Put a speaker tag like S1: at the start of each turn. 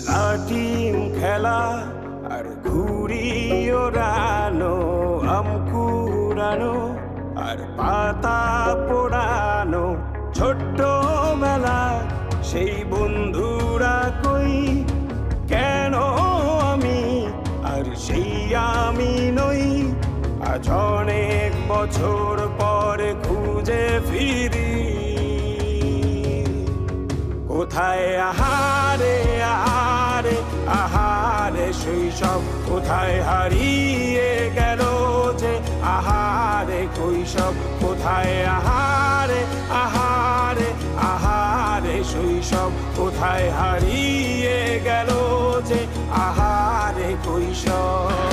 S1: লাটিম খেলা আর ঘুড়ি ওড়ানো, আম কুড়ানো আর পাতা পোড়ানো, ছোট্ট বেলা সেই বন্ধুরা কই, কেন আমি আর সেই আমি নই। আজ অনেক বছর পরে খুঁজে ফিরি, কোথায় আহারে আহারে আহারে শৈশব, কোথায় হারিয়ে গেল যে আহারে কৈশব, কোথায় আহারে আহারে আহারে শৈশব, কোথায় হারিয়ে গেল যে আহারে কৈশব।